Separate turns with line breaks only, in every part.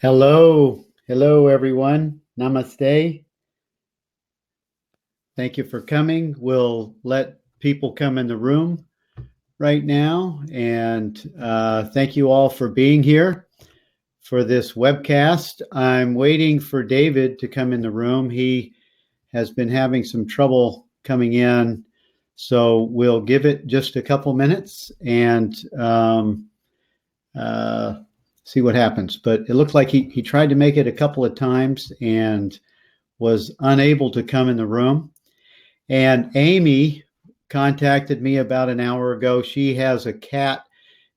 Hello. Hello, everyone. Namaste. Thank you for coming. We'll let people come in the room right now. And thank you all for being here for this webcast. I'm waiting for David to come in the room. He has been having some trouble coming in. So we'll give it just a couple minutes and see what happens. But it looked like he tried to make it a couple of times and was unable to come in the room. And Amy contacted me about an hour ago. She has a cat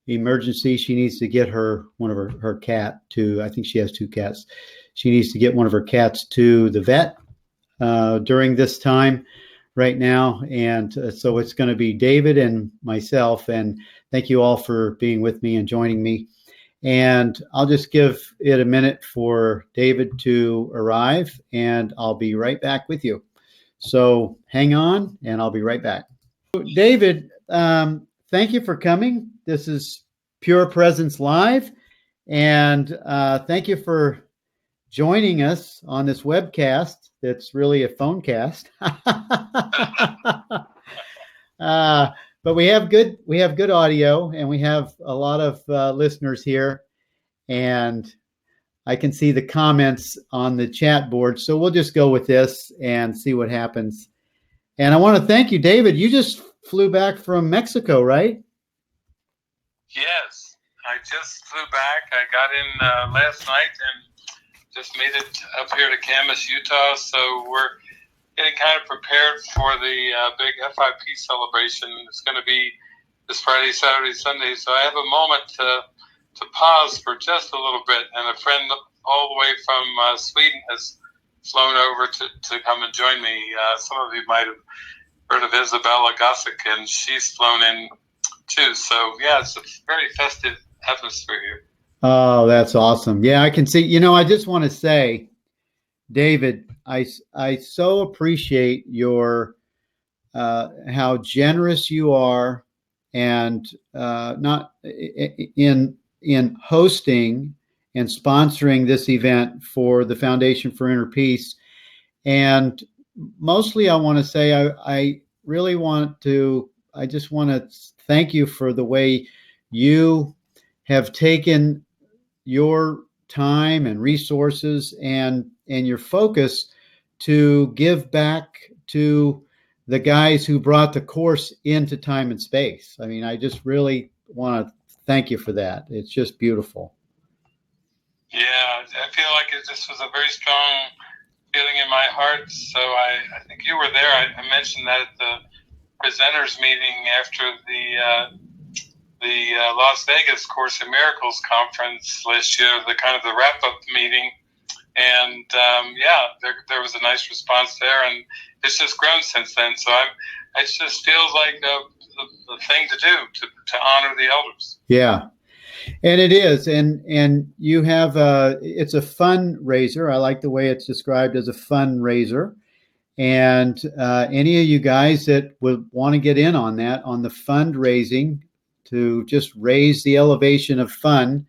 emergency. She needs to get one of her cat to, I think she has two cats. She needs to get one of her cats to the vet during this time right now. And so it's going to be David and myself. And thank you all for being with me and joining me. And I'll just give it a minute for David to arrive, and I'll be right back with you. So hang on, and I'll be right back. David, thank you for coming. This is Pure Presence Live, and thank you for joining us on this webcast. That's really a phone cast. But we have good audio, and we have a lot of listeners here, and I can see the comments on the chat board. So we'll just go with this and see what happens. And I want to thank you, David. You just flew back from Mexico, right?
Yes, I just flew back. I got in last night and just made it up here to Camas, Utah. So we're getting kind of prepared for the big FIP celebration. It's going to be this Friday, Saturday, Sunday. So I have a moment to pause for just a little bit. And a friend all the way from Sweden has flown over to come and join me. Some of you might have heard of Isabella Gossick, and she's flown in too. So, yeah, it's a very festive atmosphere here.
Oh, that's awesome. Yeah, I can see. I just want to say, David, I so appreciate your how generous you are, and not in hosting and sponsoring this event for the Foundation for Inner Peace. And mostly I want to say I just want to thank you for the way you have taken your time and resources and your focus to give back to the guys who brought the course into time and space. I mean, I just really want to thank you for that. It's just beautiful.
Yeah, I feel like it just was a very strong feeling in my heart. So I think you were there. I mentioned that at the presenters meeting after the Las Vegas Course in Miracles conference last year, the kind of the wrap-up meeting. And there was a nice response there, and it's just grown since then. So it just feels like the thing to do to honor the elders.
Yeah. And it is, and you have it's a fundraiser. I like the way it's described as a fundraiser. And any of you guys that would want to get in on that, on the fundraising, to just raise the elevation of fun,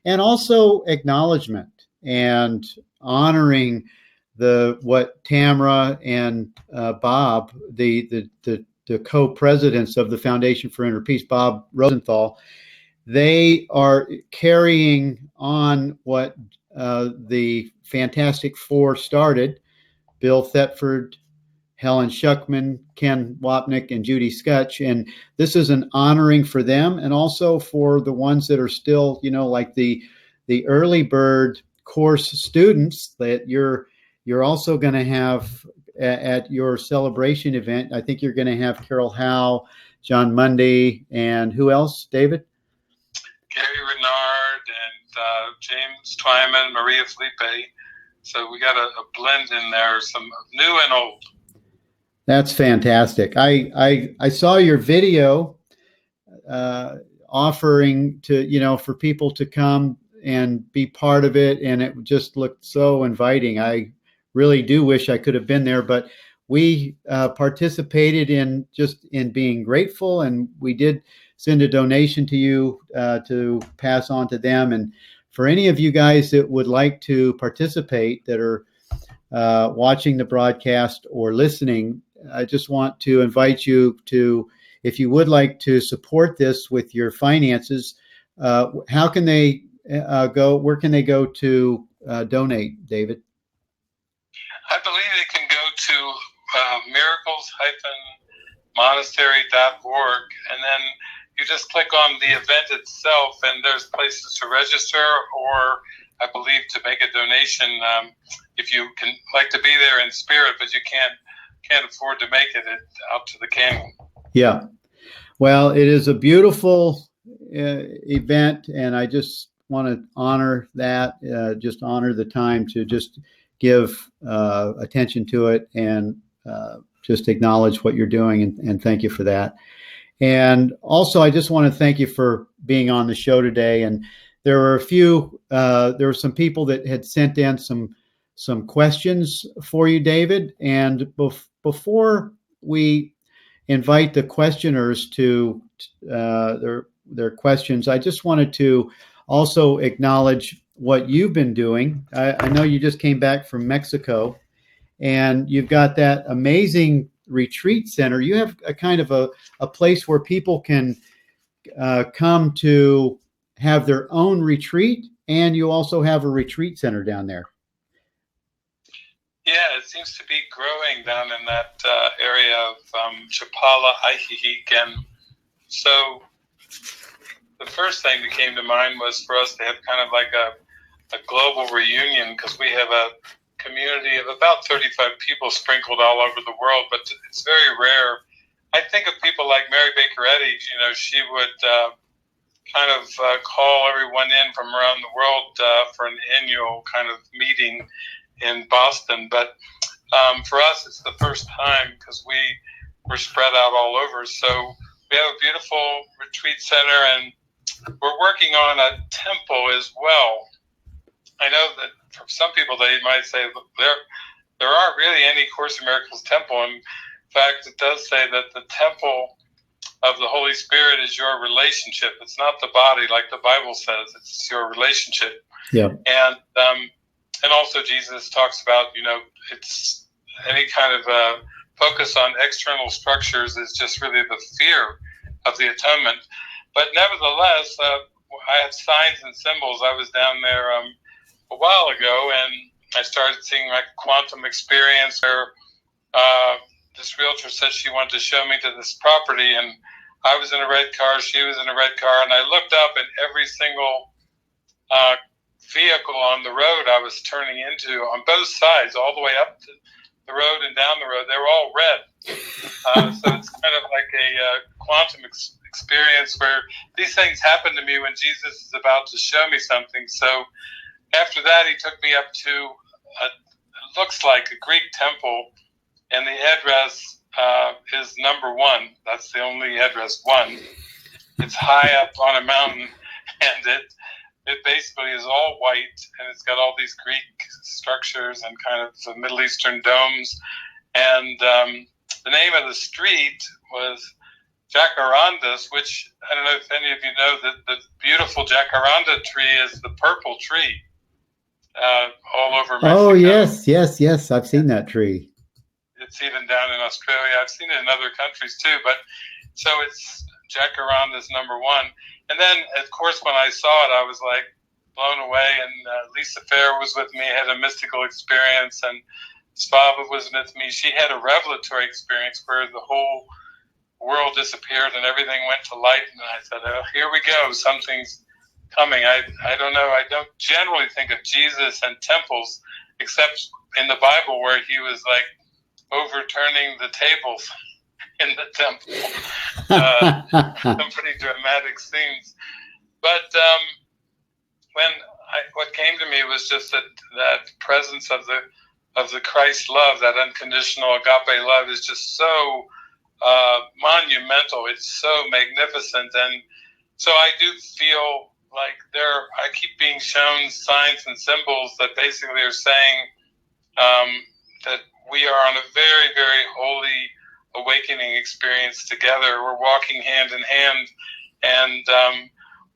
and also acknowledgement and honoring what Tamara and Bob, the co-presidents of the Foundation for Inner Peace, Bob Rosenthal, they are carrying on what the Fantastic Four started. Bill Thetford, Helen Schuckman, Ken Wapnick, and Judy Skutch. And this is an honoring for them, and also for the ones that are still, like the early bird course students that you're also going to have at your celebration event. I think you're going to have Carol Howe, John Mundy, and who else, David?
Gary Renard and James Twyman, Maria Felipe. So we got a blend in there, some new and old.
That's fantastic. I saw your video offering to, for people to come and be part of it, and it just looked so inviting. I really do wish I could have been there, but we participated in being grateful, and we did send a donation to you to pass on to them. And for any of you guys that would like to participate that are watching the broadcast or listening, I just want to invite you to, if you would like to support this with your finances, how can they go? Where can they go to donate, David?
I believe they can go to miracles-monastery.org, and then you just click on the event itself, and there's places to register, or I believe to make a donation if you can like to be there in spirit, but you can't afford to make it out to the canyon.
Yeah. Well, it is a beautiful event, and I just want to honor that, just honor the time to just give attention to it and just acknowledge what you're doing, and thank you for that. And also, I just want to thank you for being on the show today. And there were some people that had sent in some questions for you, David. And before we invite the questioners to their questions, I just wanted to also acknowledge what you've been doing. I know you just came back from Mexico, and you've got that amazing retreat center. You have a kind of a place where people can come to have their own retreat, and you also have a retreat center down there.
Yeah, it seems to be growing down in that area of Chapala, Ajijic. And so the first thing that came to mind was for us to have kind of like a global reunion, because we have a community of about 35 people sprinkled all over the world, but it's very rare. I think of people like Mary Baker Eddy. She would kind of call everyone in from around the world for an annual kind of meeting in Boston. But for us, it's the first time because we were spread out all over. So we have a beautiful retreat center, and we're working on a temple as well. I know that for some people, they might say, look, there aren't really any Course in Miracles temple. In fact, it does say that the temple of the Holy Spirit is your relationship. It's not the body like the Bible says. It's your relationship.
Yeah.
And also Jesus talks about, it's any kind of focus on external structures is just really the fear of the atonement. But nevertheless, I have signs and symbols. I was down there a while ago, and I started seeing like quantum experience where this realtor said she wanted to show me to this property, and I was in a red car, she was in a red car, and I looked up, and every single vehicle on the road I was turning into on both sides, all the way up to the road and down the road, they were all red. So it's kind of like a quantum experience where these things happen to me when Jesus is about to show me something. So after that, he took me up to it looks like a Greek temple, and the address is number 1. That's the only address, 1. It's high up on a mountain, and it basically is all white, and it's got all these Greek structures and kind of Middle Eastern domes. And the name of the street was Jacarandas, which I don't know if any of you know that the beautiful jacaranda tree is the purple tree all over Mexico.
Oh, yes. I've seen that tree.
It's even down in Australia. I've seen it in other countries too. But so it's Jacaranda's number 1. And then, of course, when I saw it, I was like blown away. And Lisa Fair was with me, had a mystical experience, and Svava was with me. She had a revelatory experience where the whole world disappeared and everything went to light. And I said, oh, here we go. Something's coming. I don't know. I don't generally think of Jesus and temples, except in the Bible where he was like overturning the tables in the temple. Some pretty dramatic scenes. But what came to me was just that presence of the Christ love, that unconditional agape love, is just so monumental. It's so magnificent. And so I do feel like I keep being shown signs and symbols that basically are saying that we are on a very, very holy awakening experience together. We're walking hand in hand, and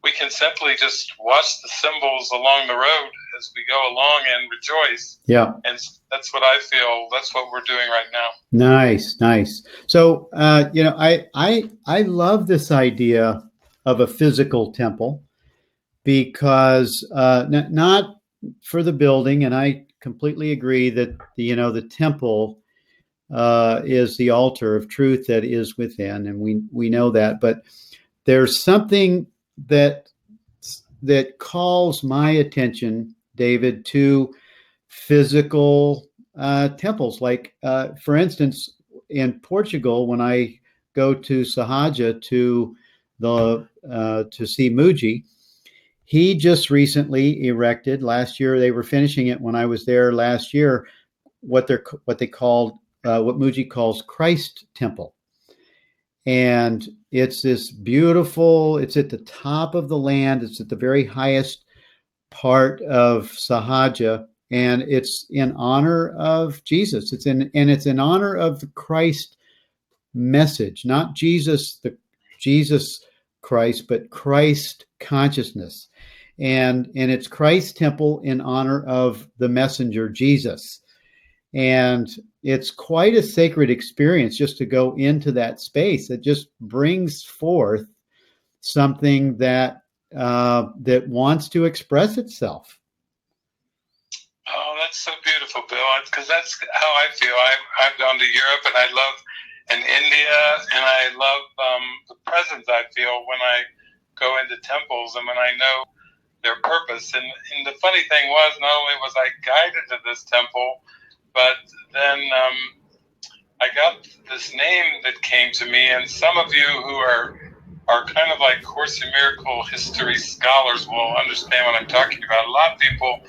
we can simply just watch the symbols along the road as we go along and rejoice.
Yeah.
And that's what I feel. That's what we're doing right now.
Nice, nice. So, I love this idea of a physical temple because not for the building, and I completely agree that the temple is the altar of truth that is within, and we know that. But there's something that calls my attention, David, to physical temples. Like, for instance, in Portugal, when I go to Sahaja to see Muji, he just recently erected. Last year, they were finishing it when I was there last year. What they called what Muji calls Christ Temple. And it's this beautiful, it's at the top of the land. It's at the very highest part of Sahaja, and it's in honor of Jesus. It's in honor of the Christ message, not Jesus Christ, but Christ consciousness. And it's Christ temple in honor of the messenger Jesus. And it's quite a sacred experience just to go into that space. It just brings forth something that wants to express itself.
Oh, that's so beautiful, Bill. Because that's how I feel. I've gone to Europe, and I love India, and I love the presence I feel when I go into temples and when I know their purpose. And the funny thing was, not only was I guided to this temple, but then I got this name that came to me, and some of you who are kind of like Course in Miracle history scholars will understand what I'm talking about. A lot of people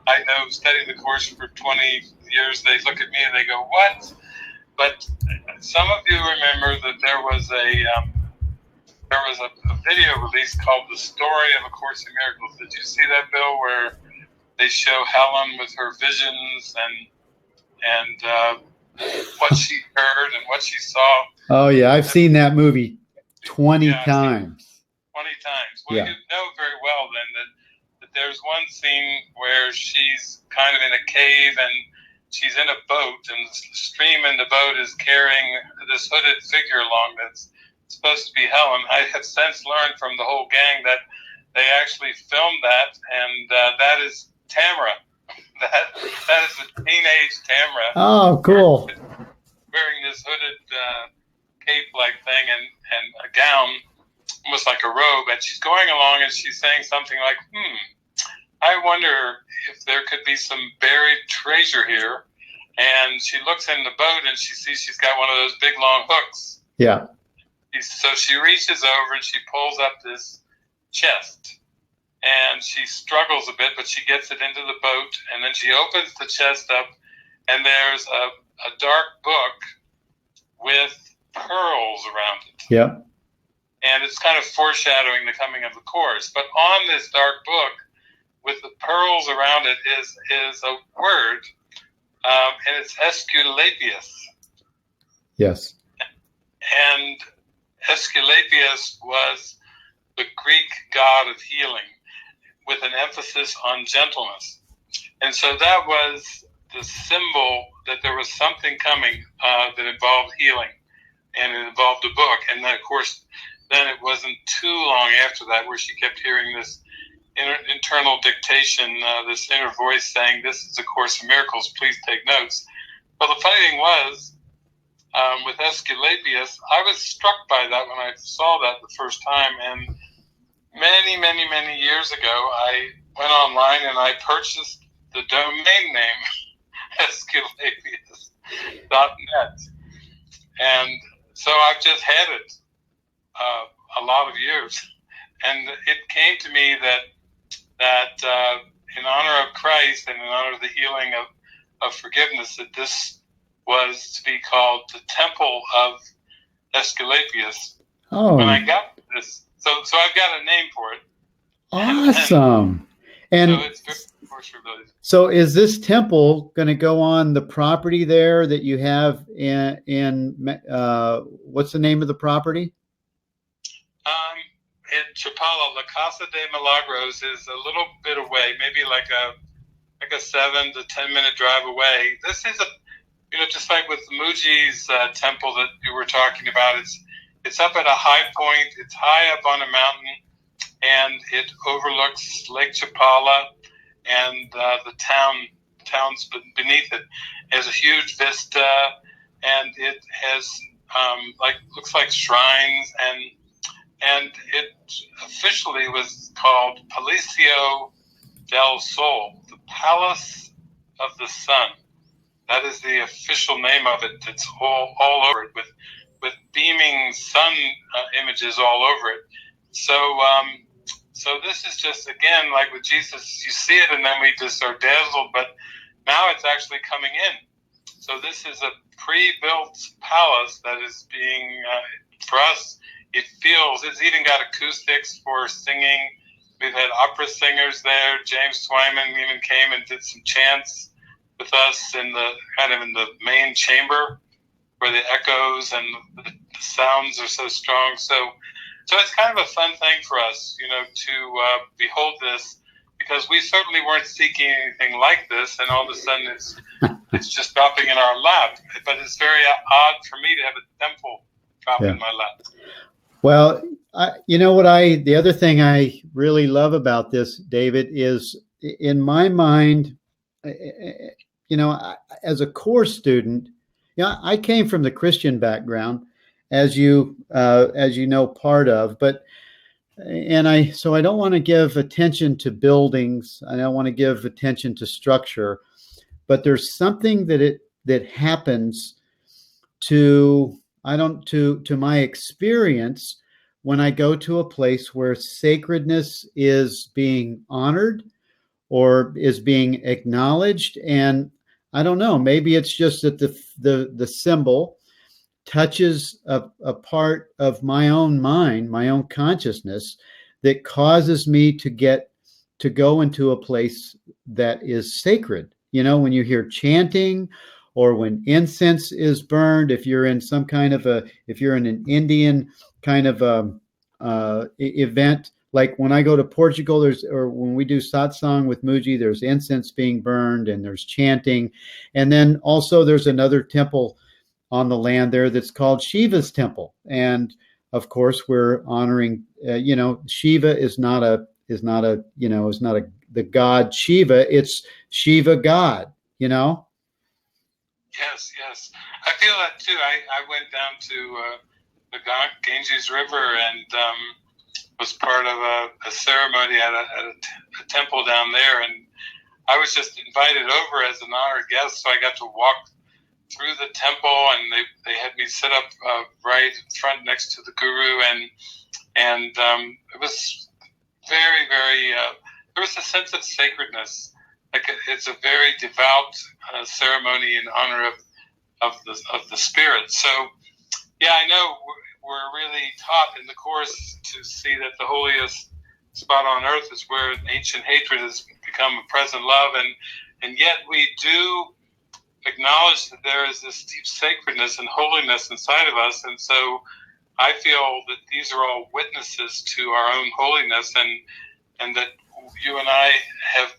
I know study the Course for 20 years, they look at me and they go, what? But some of you remember that there was a video release called The Story of A Course in Miracles. Did you see that, Bill, where they show Helen with her visions and what she heard and what she saw?
Oh, yeah, I've seen that movie 20 times.
20 times. Well,
yeah.
You know very well then that there's one scene where she's kind of in a cave and she's in a boat, and the stream in the boat is carrying this hooded figure along that's supposed to be Helen. I have since learned from the whole gang that they actually filmed that, and that is Tamara. That is a teenage Tamara.
Oh, cool.
Wearing this hooded cape-like thing and a gown, almost like a robe, and she's going along and she's saying something like, I wonder if there could be some buried treasure here. And she looks in the boat and she sees she's got one of those big long hooks.
Yeah.
So she reaches over and she pulls up this chest. And she struggles a bit, but she gets it into the boat. And then she opens the chest up, and there's a dark book with pearls around it.
Yeah.
And it's kind of foreshadowing the coming of the Course. But on this dark book, with the pearls around it, is a word, and it's Aesculapius.
Yes.
And Aesculapius was the Greek god of healing, with an emphasis on gentleness. And so that was the symbol that there was something coming that involved healing, and it involved a book. And then, of course, then it wasn't too long after that where she kept hearing this internal dictation, this inner voice saying, this is a Course in Miracles, please take notes. Well, the funny thing was, with Aesculapius, I was struck by that when I saw that the first time, and many, many, many years ago, I went online and I purchased the domain name Aesculapius.net. And so I've just had it a lot of years. And it came to me that in honor of Christ and in honor of the healing of forgiveness, that this was to be called the Temple of Aesculapius.
Oh.
When I got this, so I've got a name for it.
Awesome. And
so it's very related.
So is this temple going to go on the property there that you have in what's the name of the property?
in Chapala, La Casa de Milagros is a little bit away, maybe like a 7 to 10 minute drive away. This is just like with Muji's temple that you were talking about. It's up at a high point. It's high up on a mountain, and it overlooks Lake Chapala and the towns beneath it. It has a huge vista, and it has looks like shrines, and it officially was called Palacio del Sol, the Palace of the Sun. That is the official name of it. It's all over it with beaming sun images all over it. So this is just, again, like with Jesus, you see it and then we just are dazzled, but now it's actually coming in. So this is a pre-built palace that is being, for us, it's even got acoustics for singing. We've had opera singers there. James Twyman even came and did some chants with us in the main chamber where the echoes and the sounds are so strong. So it's kind of a fun thing for us, to behold this, because we certainly weren't seeking anything like this, and all of a sudden it's just dropping in our lap. But it's very odd for me to have a temple drop in my lap.
Well, the other thing I really love about this, David, is in my mind, as a core student, I came from the Christian background, as you know, part of, so I don't want to give attention to buildings. I don't want to give attention to structure, but there's something that happens to my experience when I go to a place where sacredness is being honored or is being acknowledged. And I don't know, maybe it's just that the symbol touches a part of my own mind, my own consciousness, that causes me to go into a place that is sacred. When you hear chanting, or when incense is burned, if you're in an Indian kind of event, like when I go to Portugal, or when we do satsang with Muji, there's incense being burned and there's chanting. And then also there's another temple on the land there that's called Shiva's temple. And of course we're honoring, Shiva is not the god Shiva, it's Shiva God,
Yes. I feel that too. I went down to the Ganges River and was part of a ceremony at a temple down there, and I was just invited over as an honored guest, so I got to walk through the temple, and they had me sit up right in front next to the guru, and it was very, very. There was a sense of sacredness. Like it's a very devout ceremony in honor of the spirit. So, yeah, I know we're really taught in the course to see that the holiest spot on earth is where ancient hatred has become a present love, and yet we do acknowledge that there is this deep sacredness and holiness inside of us, and so I feel that these are all witnesses to our own holiness, and that you and I have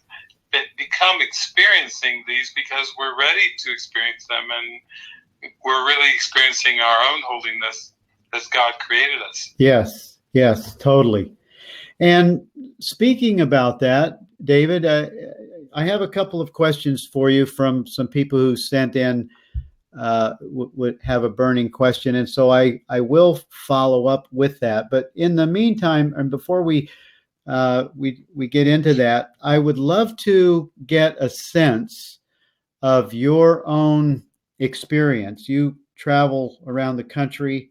become experiencing these because we're ready to experience them, and we're really experiencing our own holiness as God created us.
Yes, totally. And speaking about that, David, I have a couple of questions for you from some people who sent in, would have a burning question. And so I will follow up with that. But in the meantime, and before we get into that, I would love to get a sense of your own experience. You travel around the country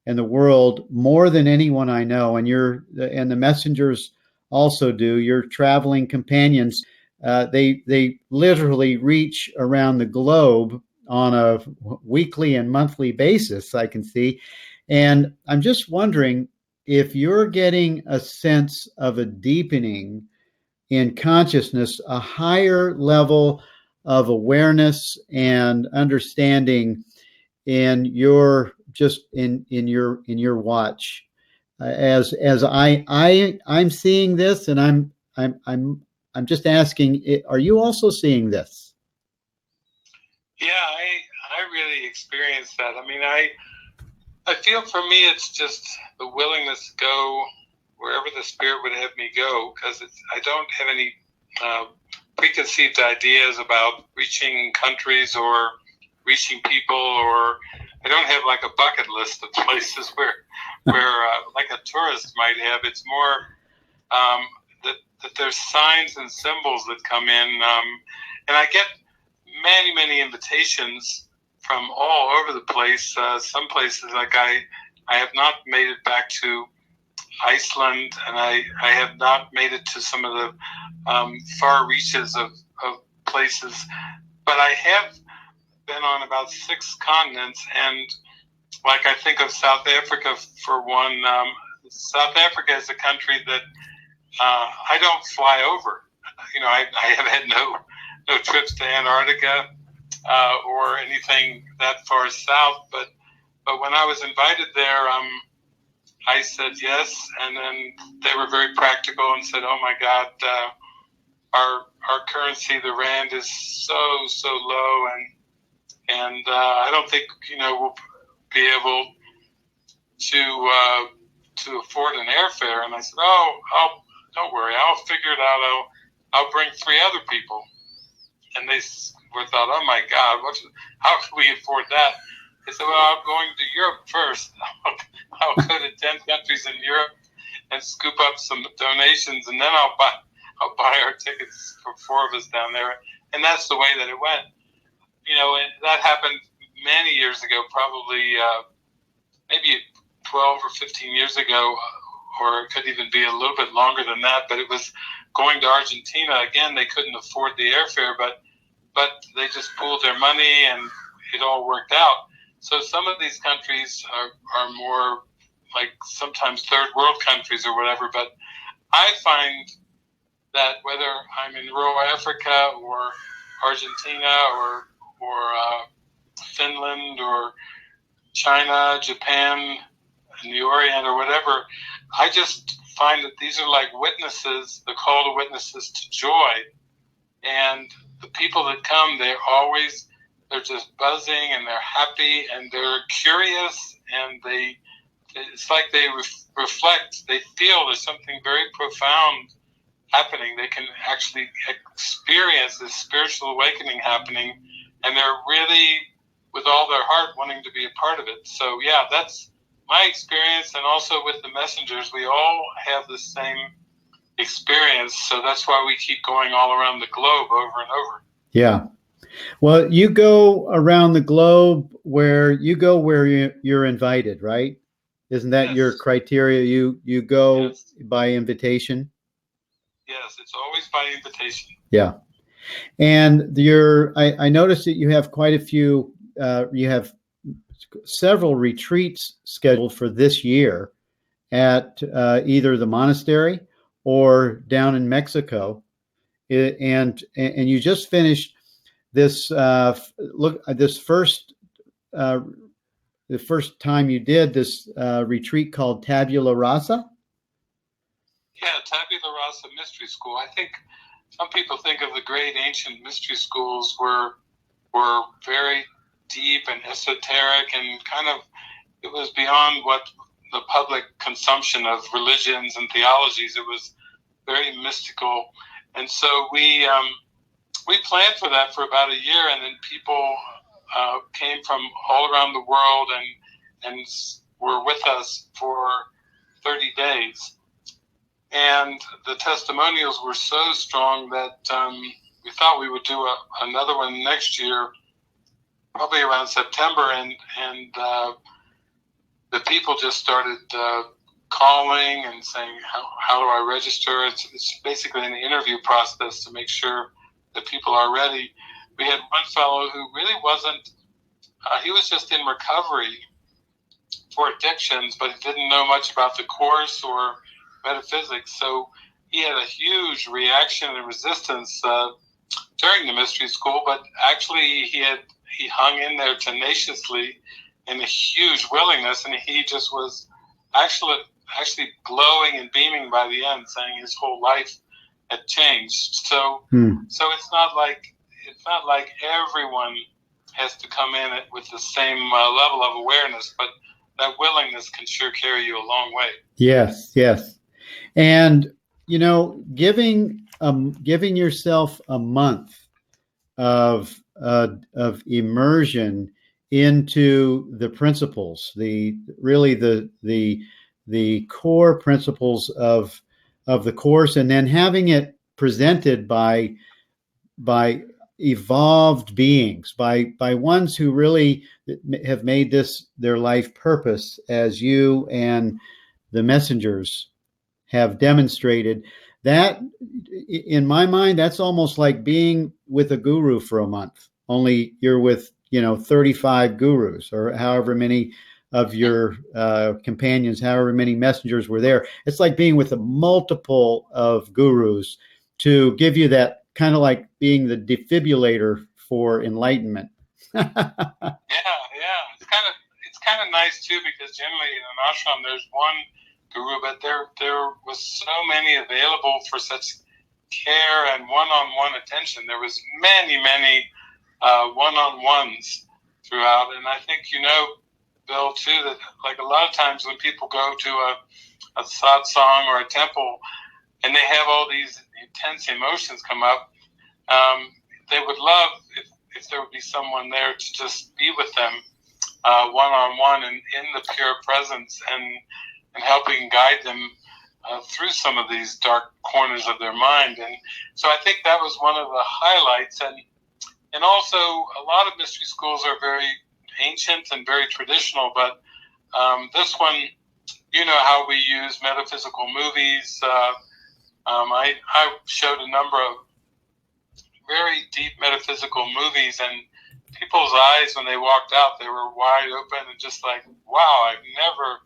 and the world more than anyone I know, and the messengers also do. Your traveling companions, they literally reach around the globe on a weekly and monthly basis, I can see. And I'm just wondering if you're getting a sense of a deepening in consciousness, a higher level of awareness and understanding in your watch. as I'm seeing this, and I'm just asking, are you also seeing this?
Yeah, I really experienced that. I mean, I feel for me it's just the willingness to go wherever the Spirit would have me go, because I don't have any preconceived ideas about reaching countries or reaching people, or I don't have like a bucket list of places where like a tourist might have. It's more that there's signs and symbols that come in, and I get many invitations from all over the place. Some places, like I have not made it back to Iceland, and I have not made it to some of the far reaches of places, but I have been on about 6 continents, and like I think of South Africa for one. South Africa is a country that I don't fly over. You know, I have had no trips to Antarctica or anything that far south, but when I was invited there, I said yes, and then they were very practical and said, "Oh my God, our currency, the rand, is so low, and I don't think we'll be able to afford an airfare." And I said, "Oh, don't worry, I'll figure it out. I'll bring 3 other people." And they thought, "Oh my God, how can we afford that?" They said, "Well, I'm going to Europe first. I'll go to 10 countries in Europe and scoop up some donations, and then I'll buy our tickets for 4 of us down there." And that's the way that it went. And that happened many years ago, probably maybe 12 or 15 years ago, or it could even be a little bit longer than that. But it was going to Argentina. Again, they couldn't afford the airfare, but they just pooled their money, and it all worked out. So some of these countries are more like sometimes third world countries or whatever. But I find that whether I'm in rural Africa or Argentina or Finland or China, Japan, in the Orient or whatever, I just find that these are like witnesses, the call to witnesses to joy. And the people that come, they're just buzzing, and they're happy, and they're curious, and it's like they reflect, they feel there's something very profound happening. They can actually experience this spiritual awakening happening, and they're really, with all their heart, wanting to be a part of it. So yeah, that's my experience. And also with the messengers, we all have the same experience, so that's why we keep going all around the globe over and over.
Yeah. Well, you go around the globe where you're invited, right? Isn't that your criteria? You go by invitation?
Yes, it's always by invitation.
Yeah. And I noticed that you have quite a few, you have several retreats scheduled for this year at either the monastery or down in Mexico. And you just finished this the first time you did this retreat called Tabula Rasa.
Yeah, Tabula Rasa Mystery School. I think some people think of the great ancient mystery schools were very deep and esoteric, and kind of, it was beyond what the public consumption of religions and theologies. It was very mystical, and so we planned for that for about a year, and then people came from all around the world and were with us for 30 days. And the testimonials were so strong that we thought we would do another one next year, probably around September. And the people just started calling and saying, how do I register? It's basically an interview process to make sure that people are ready. We had one fellow who really wasn't, he was just in recovery for addictions, but he didn't know much about the Course or metaphysics. So he had a huge reaction and resistance during the mystery school, but actually he hung in there tenaciously in a huge willingness, and he just was actually actually glowing and beaming by the end, saying his whole life had changed. So it's not like everyone has to come in with the same level of awareness, but that willingness can sure carry you a long way.
Yes, yes. And giving yourself a month of immersion into the principles, the core principles of the course, and then having it presented by evolved beings, by ones who really have made this their life purpose, as you and the messengers have demonstrated. That, in my mind, that's almost like being with a guru for a month, only you're with 35 gurus, or however many of your companions, however many messengers were there. It's like being with a multiple of gurus to give you that, kind of like being the defibrillator for enlightenment.
Yeah. It's kind of nice too, because generally in an ashram there's one guru, but there was so many available for such care and one-on-one attention. There was many one-on-ones throughout, and I think Bill, too, that like a lot of times when people go to a satsang or a temple and they have all these intense emotions come up, they would love if there would be someone there to just be with them one-on-one and in the pure presence, and helping guide them through some of these dark corners of their mind. And so I think that was one of the highlights. And also a lot of mystery schools are very ancient and very traditional, but this one, how we use metaphysical movies. I showed a number of very deep metaphysical movies, and people's eyes when they walked out, they were wide open and just like, wow, I've never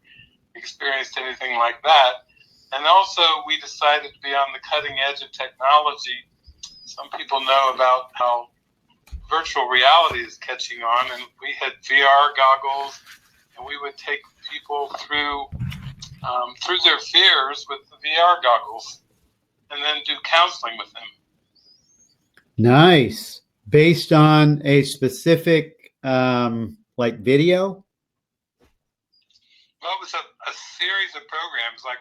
experienced anything like that. And also we decided to be on the cutting edge of technology. Some people know about how virtual reality is catching on, and we had VR goggles, and we would take people through their fears with the VR goggles, and then do counseling with them.
Nice. Based on a specific like video?
Well, it was a series of programs. Like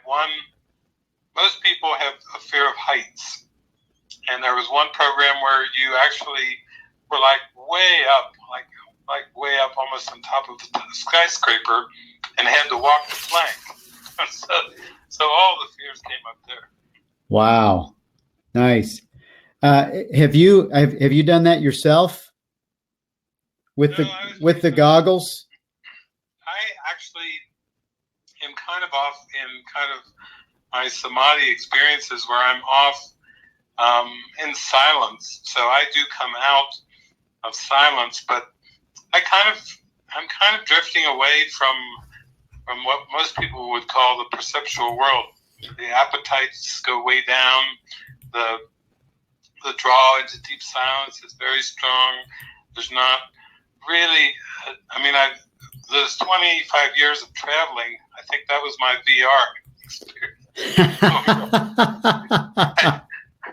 most people have a fear of heights, and there was one program where you actually were like way up, like way up, almost on top of the skyscraper, and had to walk the plank. so all the fears came up there.
Wow, nice. Have you done that yourself with the goggles?
I actually am kind of off in kind of my samadhi experiences where I'm off in silence. So I do come out of silence, but I'm kind of drifting away from what most people would call the perceptual world. The appetites go way down. The draw into deep silence is very strong. There's not really, those 25 years of traveling, I think that was my VR experience.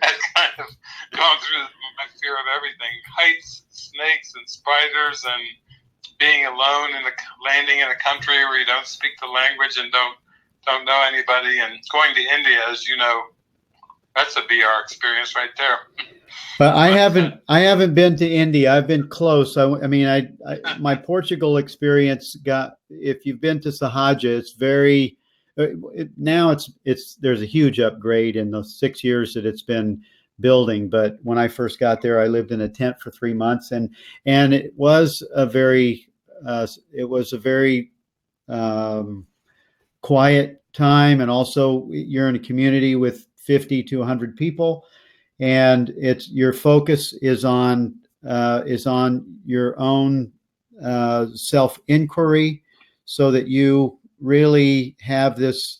I've kind of gone through my fear of everything: heights, snakes, and spiders, and being alone landing in a country where you don't speak the language and don't know anybody, and going to India, as you know, that's a VR experience right there.
But I haven't been to India. I've been close. My Portugal experience if you've been to Sahaja, it's very, now there's a huge upgrade in the 6 years that it's been building. But when I first got there, I lived in a tent for 3 months, and it was a very quiet time. And also you're in a community with 50 to 100 people. And your focus is on your own self-inquiry, so that you really have this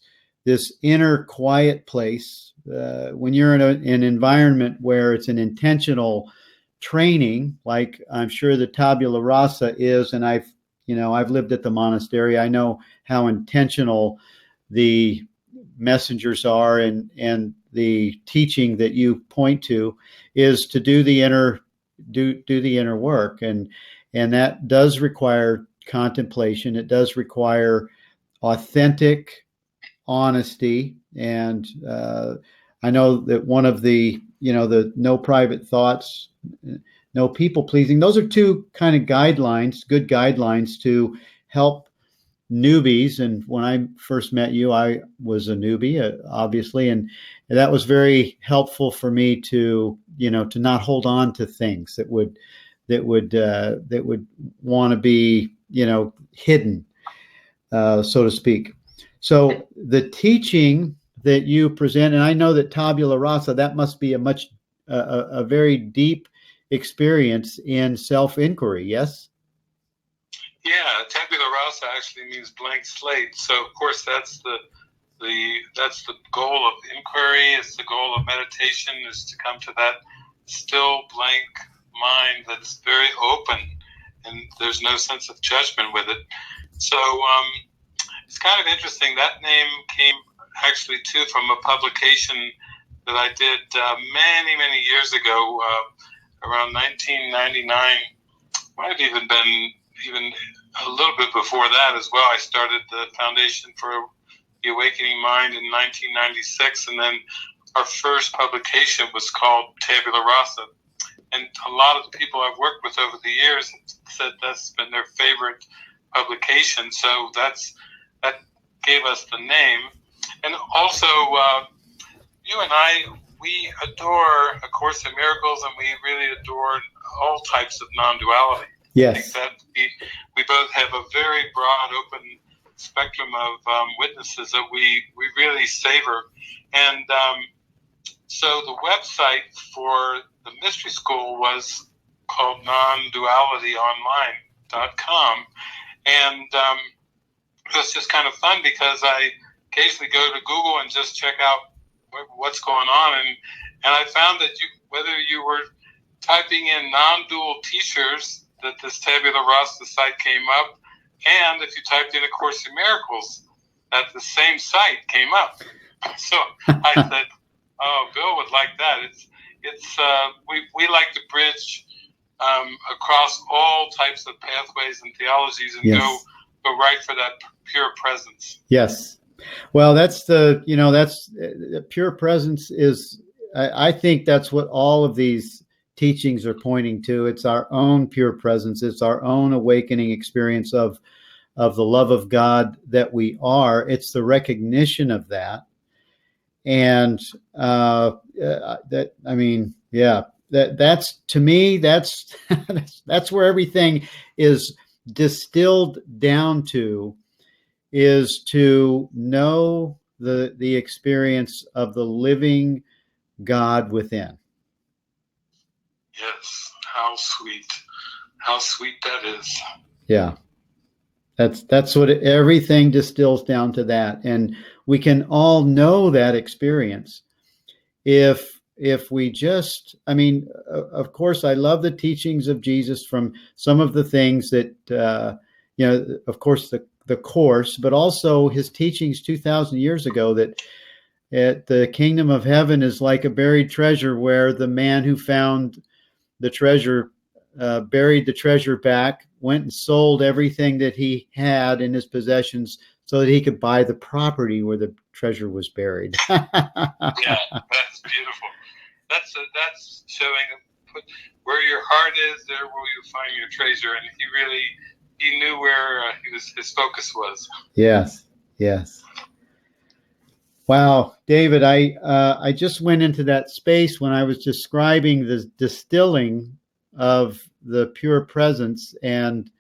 inner quiet place. When you're in an environment where it's an intentional training, like I'm sure the tabula rasa is, and I've lived at the monastery. I know how intentional the messengers are, and the teaching that you point to is to do the inner work, and that does require contemplation. It does require authentic honesty, and I know that one of the the no private thoughts, no people pleasing, those are two kind of guidelines, good guidelines to help newbies. And when I first met you, I was a newbie, obviously, and that was very helpful for me to to not hold on to things that would want to be hidden, so to speak. So the teaching that you present, and I know that tabula rasa, that must be a very deep experience in self-inquiry. Yes.
Yeah, tabula rasa actually means blank slate. So of course that's the goal of inquiry. It's the goal of meditation, is to come to that still blank mind that's very open, and there's no sense of judgment with it. So it's kind of interesting. That name came actually too from a publication that I did many years ago, around 1999. Might have even been a little bit before that as well. I started the Foundation for the Awakening Mind in 1996, and then our first publication was called Tabula Rasa. And a lot of the people I've worked with over the years said that's been their favorite publication. So that gave us the name. And also, you and I, we adore A Course in Miracles, and we really adore all types of non-duality.
Yes.
I think that we both have a very broad, open spectrum of witnesses that we really savor. And so the website for the Mystery School was called nondualityonline.com. And it was just kind of fun because I occasionally go to Google and just check out what's going on. And I found that whether you were typing in non-dual teachers, that this Tabula Rasa site came up, and if you typed in A Course in Miracles, that the same site came up. So I said, "Oh, Bill would like that." We like to bridge across all types of pathways and theologies, and
yes.
go right for that pure presence.
Yes. Well, that's the pure presence is. I think that's what all of these teachings are pointing to. It's our own pure presence. It's our own awakening experience of the love of God that we are. It's the recognition of that. And that's to me, that's where everything is distilled down to, is to know the experience of the living God within.
Yes, how sweet that is.
Yeah, that's what everything distills down to, that, and we can all know that experience if we just. I mean, of course, I love the teachings of Jesus from some of the things that of course the Course, but also his teachings 2,000 years ago, that the kingdom of heaven is like a buried treasure, where the man who found the treasure buried the treasure back, went and sold everything that he had in his possessions so that he could buy the property where the treasure was buried.
Yeah, that's beautiful. That's showing where your heart is, there will you find your treasure. And he knew where his focus was.
Yes. Wow, David, I just went into that space when I was describing the distilling of the pure presence and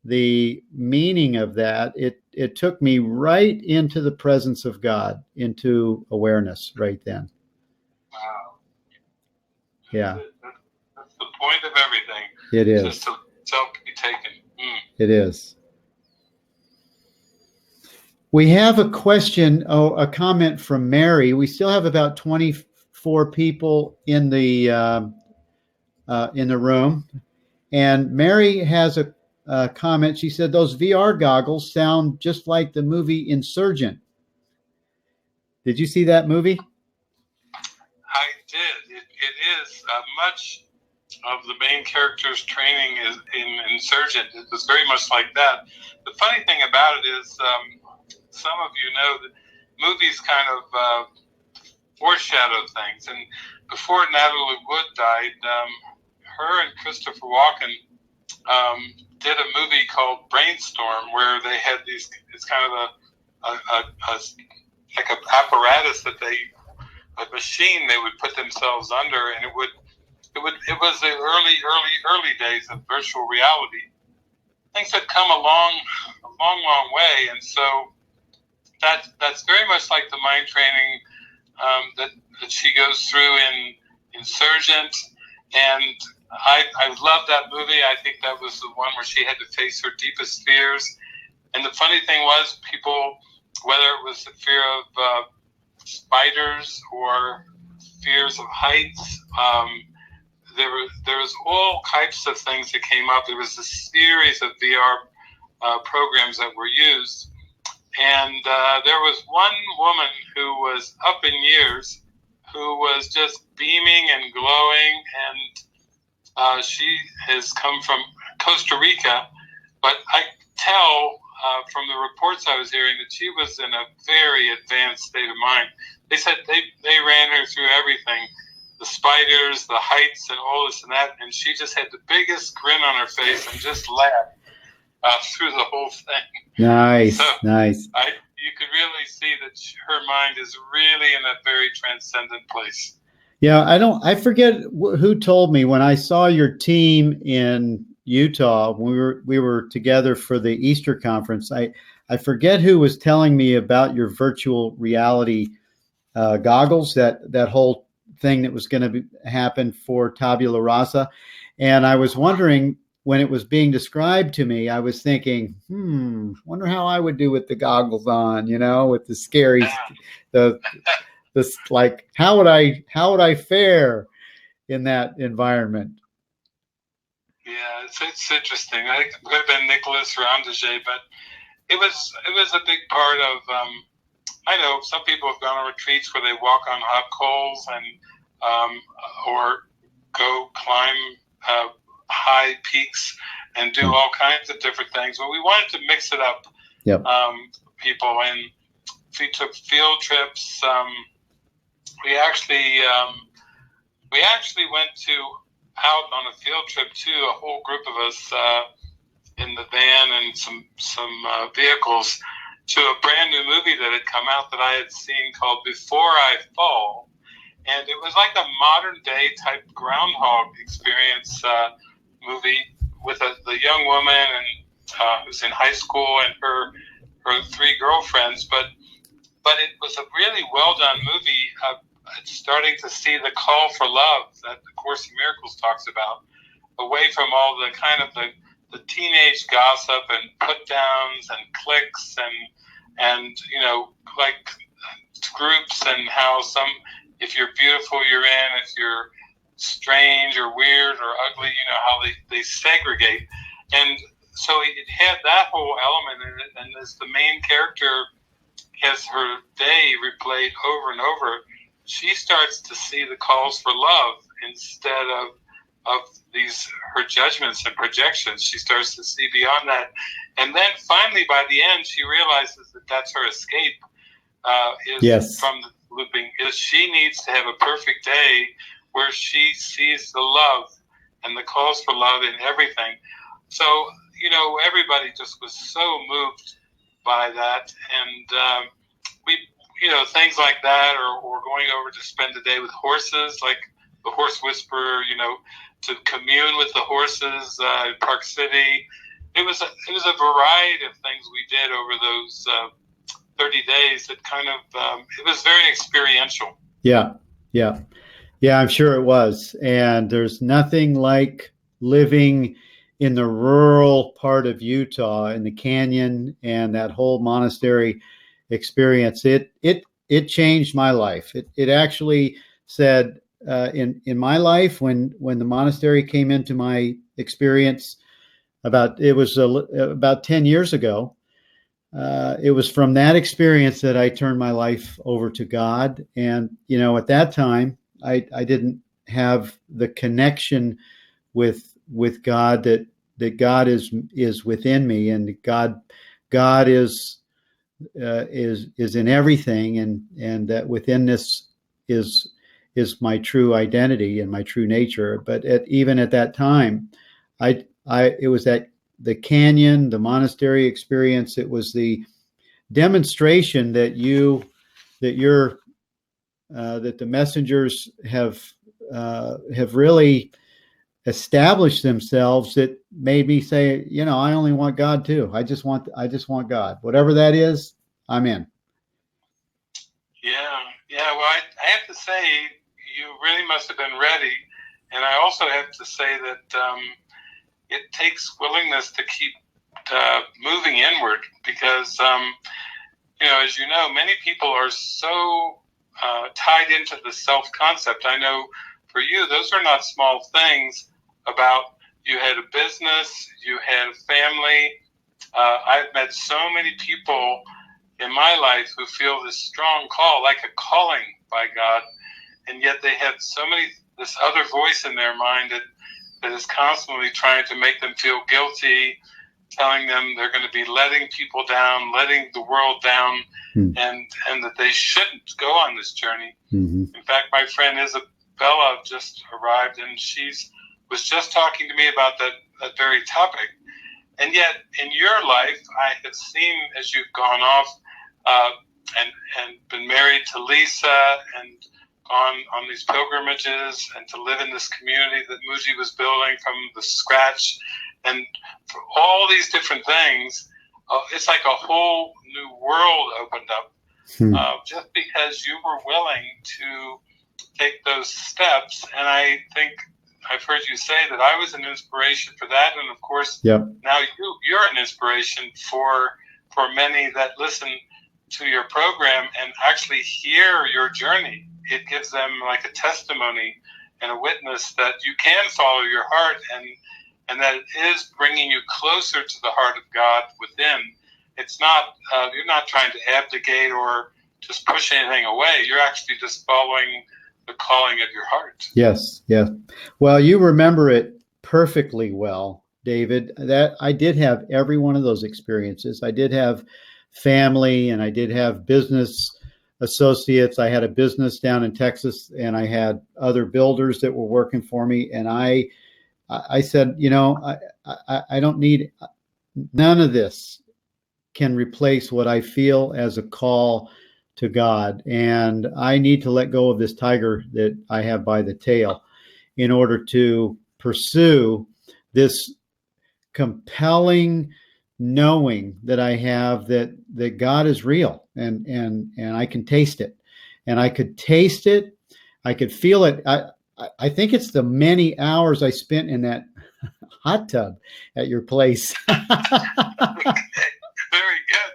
the meaning of that. It took me right into the presence of God, into awareness right then.
Wow.
Yeah.
That's the point of everything.
It is.
Just to be taken.
It is. We have a question, a comment from Mary. We still have about 24 people in the room, and Mary has a comment. She said, "Those VR goggles sound just like the movie Insurgent." Did you see that movie?
I did. It is much of the main character's training is in Insurgent. It was very much like that. The funny thing about it is, some of you know that movies kind of foreshadow things. And before Natalie Wood died, her and Christopher Walken did a movie called Brainstorm, where they had these. It's kind of like an apparatus that a machine they would put themselves under, and it was the early days of virtual reality. Things had come a long way, and so that's very much like the mind training that she goes through in Insurgent, and I love that movie. I think that was the one where she had to face her deepest fears. And the funny thing was, people, whether it was the fear of spiders or fears of heights, there was all types of things that came up. There was a series of VR programs that were used. And there was one woman who was up in years, who was just beaming and glowing, and she has come from Costa Rica, but I tell from the reports I was hearing that she was in a very advanced state of mind. They said they ran her through everything, the spiders, the heights, and all this and that, and she just had the biggest grin on her face and just laughed through the whole thing.
Nice,
so
nice.
You could really see that her mind is really in a very transcendent place.
Yeah, I forget who told me when I saw your team in Utah when we were together for the Easter conference. I forget who was telling me about your virtual reality goggles, that whole thing that was going to happen for Tabula Rasa. And I was wondering, when it was being described to me, I was thinking, wonder how I would do with the goggles on, with the scary, like, how would I fare in that environment?
Yeah, it's interesting. I think it could have been Nicholas or Andrzej, but it was a big part of. I know some people have gone on retreats where they walk on hot coals and or go climb high peaks and do all kinds of different things. But we wanted to mix it up.
Yep.
People, and we took field trips. We actually went out on a field trip too. A whole group of us in the van and some vehicles to a brand new movie that had come out that I had seen called Before I Fall, and it was like a modern day type Groundhog experience movie with the young woman and who's in high school and her three girlfriends, but it was a really well done movie. Starting to see the call for love that the Course in Miracles talks about, away from all the kind of the teenage gossip and put downs and cliques and like groups, and how if you're beautiful you're in, if you're strange or weird or ugly, how they segregate. And so it had that whole element in it, and as the main character has her day replayed over and over, she starts to see the calls for love instead of her judgments and projections. She starts to see beyond that, and then finally, by the end, she realizes that that's her escape. From the looping. Is she needs to have a perfect day where she sees the love and the calls for love in everything. So everybody just was so moved by that, and we. Things like that, or going over to spend the day with horses, like the Horse Whisperer, to commune with the horses in Park City. It was a variety of things we did over those 30 days that kind of, it was very experiential.
Yeah, I'm sure it was. And there's nothing like living in the rural part of Utah, in the canyon, and that whole monastery experience. It changed my life. It actually said in my life, when the monastery came into my experience, about 10 years ago, it was from that experience that I turned my life over to God. And, at that time, I didn't have the connection with God that God is within me, and God is in everything, and that within this is my true identity and my true nature. But even at that time, it was that the canyon, the monastery experience. It was the demonstration that the messengers have really established themselves, that made me say, I only want God too. I just want God. Whatever that is, I'm in.
Yeah. Well, I have to say, you really must have been ready, and I also have to say that it takes willingness to keep moving inward, because as you know, many people are so tied into the self-concept. I know for you, those are not small things. About you had a business, you had a family. I've met so many people in my life who feel this strong call, like a calling by God, and yet they have this other voice in their mind that is constantly trying to make them feel guilty, telling them they're going to be letting people down, letting the world down, and that they shouldn't go on this journey.
Mm-hmm.
In fact, my friend Isabella just arrived, and she was just talking to me about that very topic. And yet, in your life, I have seen, as you've gone off and been married to Lisa, and gone on these pilgrimages, and to live in this community that Muji was building from the scratch, and for all these different things, it's like a whole new world opened up, just because you were willing to take those steps. And I think I've heard you say that I was an inspiration for that, and of course,
Yep.
Now you're an inspiration for many that listen to your program and actually hear your journey. It gives them like a testimony and a witness that you can follow your heart, and that it is bringing you closer to the heart of God within. It's not you're not trying to abdicate or just push anything away. You're actually just following the calling of your heart.
Yes. Well, you remember it perfectly well, David. That I did have every one of those experiences. I did have family, and I did have business associates. I had a business down in Texas, and I had other builders that were working for me. And I said, I don't need, none of this can replace what I feel as a call to God. And I need to let go of this tiger that I have by the tail in order to pursue this compelling knowing that I have that God is real, and I can taste it, and I could taste it. I could feel it. I think it's the many hours I spent in that hot tub at your place.
Very good.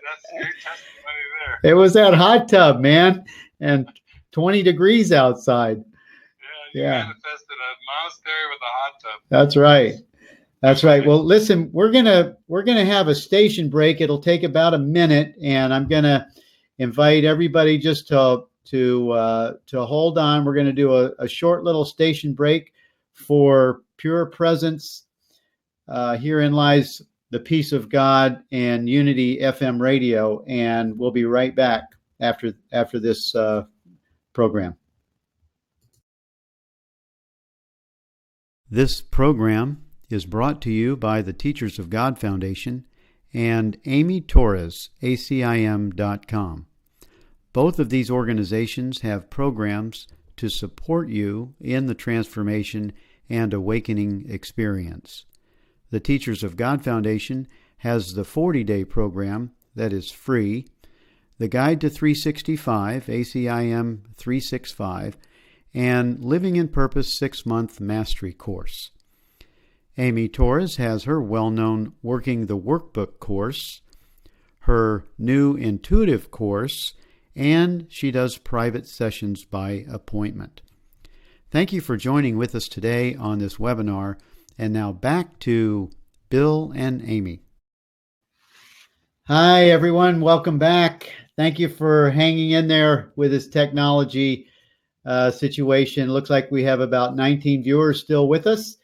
That's great testimony there.
It was that hot tub, man, and 20 degrees outside.
Yeah, you manifested a monastery with a hot tub.
That's right. That's right. Well, listen, we're gonna have a station break. It'll take about a minute, and I'm gonna invite everybody just to hold on. We're gonna do a short little station break for Pure Presence. Herein lies the peace of God and Unity FM Radio, and we'll be right back after this program. This program is brought to you by the Teachers of God Foundation and Amy Torres, ACIM.com. Both of these organizations have programs to support you in the transformation and awakening experience. The Teachers of God Foundation has the 40-day program that is free, the Guide to 365, ACIM 365, and Living in Purpose 6-month mastery course. Amy Torres has her well-known Working the Workbook course, her new intuitive course, and she does private sessions by appointment. Thank you for joining with us today on this webinar. And now back to Bill and Amy. Hi, everyone. Welcome back. Thank you for hanging in there with this technology situation. Looks like we have about 19 viewers still with us.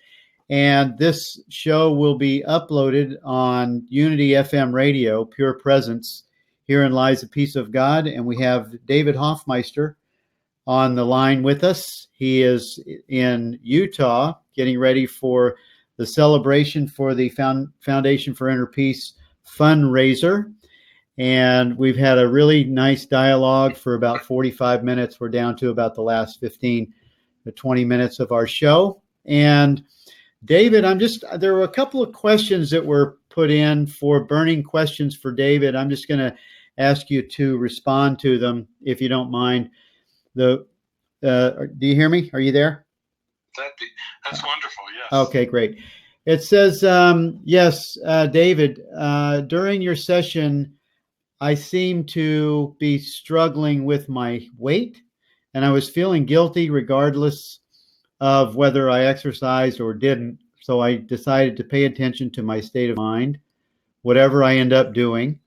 And this show will be uploaded on Unity FM Radio, Pure Presence. Herein lies the peace of God. And we have David Hoffmeister on the line with us. He is in Utah getting ready for the celebration for the Foundation for Inner Peace fundraiser. And we've had a really nice dialogue for about 45 minutes. We're down to about the last 15 to 20 minutes of our show. And David, there were a couple of questions that were put in for burning questions for David. I'm just going to ask you to respond to them if you don't mind. Do you hear me? Are you there?
That's wonderful. Yes.
Okay, great. It says, yes, David, during your session, I seem to be struggling with my weight, and I was feeling guilty regardless of whether I exercised or didn't. So I decided to pay attention to my state of mind, whatever I end up doing.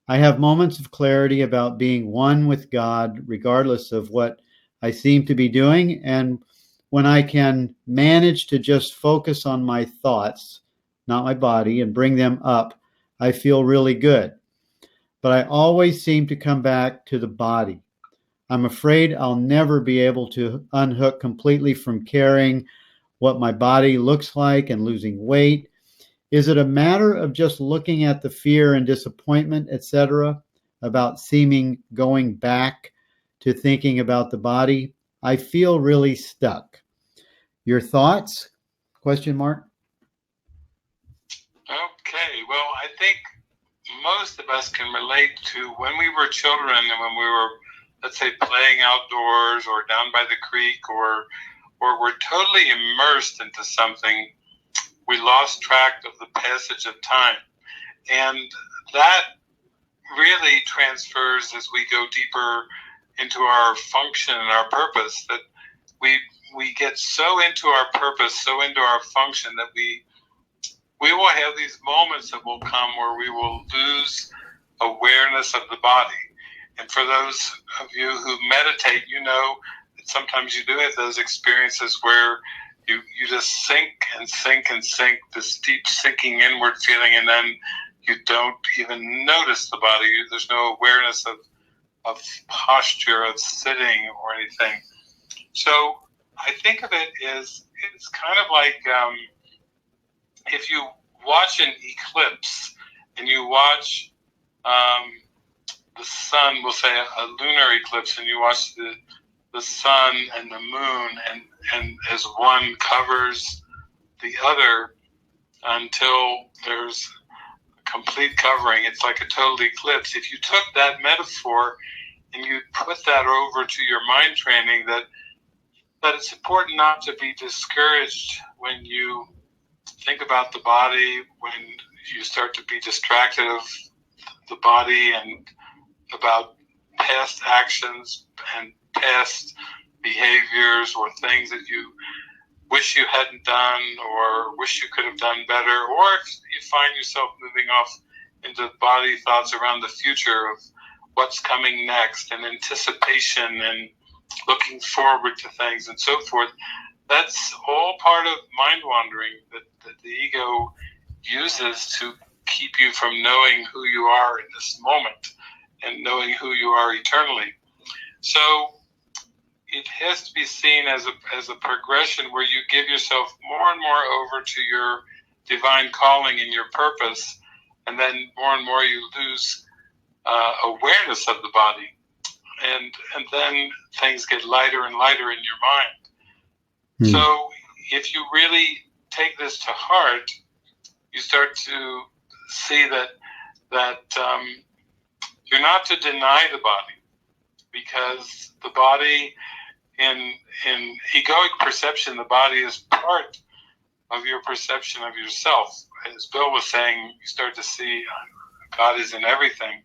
I have moments of clarity about being one with God, regardless of what I seem to be doing. And when I can manage to just focus on my thoughts, not my body, and bring them up, I feel really good. But I always seem to come back to the body. I'm afraid I'll never be able to unhook completely from caring what my body looks like and losing weight. Is it a matter of just looking at the fear and disappointment, etc., about seeming going back to thinking about the body? I feel really stuck. Your thoughts? Question mark.
Okay. Well, I think most of us can relate to when we were children and when we were, let's say, playing outdoors or down by the creek or we're totally immersed into something. We lost track of the passage of time. And that really transfers as we go deeper into our function and our purpose, that we get so into our purpose, so into our function, that we will have these moments that will come where we will lose awareness of the body. And for those of you who meditate, you know that sometimes you do have those experiences where you just sink and sink and sink, this deep sinking inward feeling, and then you don't even notice the body. There's no awareness of posture, of sitting or anything. So I think of it as it's kind of like if you watch an eclipse and you watch the sun, we'll say a lunar eclipse, and you watch the sun and the moon, and as one covers the other until there's a complete covering. It's like a total eclipse. If you took that metaphor and you put that over to your mind training, that it's important not to be discouraged when you think about the body, when you start to be distracted of the body and about past actions and past behaviors or things that you wish you hadn't done or wish you could have done better, or if you find yourself moving off into body thoughts around the future of what's coming next and anticipation and looking forward to things and so forth, that's all part of mind wandering that the ego uses to keep you from knowing who you are in this moment and knowing who you are eternally. So it has to be seen as a progression where you give yourself more and more over to your divine calling and your purpose, and then more and more you lose awareness of the body, and then things get lighter and lighter in your mind. So if you really take this to heart, you start to see that you're not to deny the body, because the body, in egoic perception, the body is part of your perception of yourself. As Bill was saying, you start to see God is in everything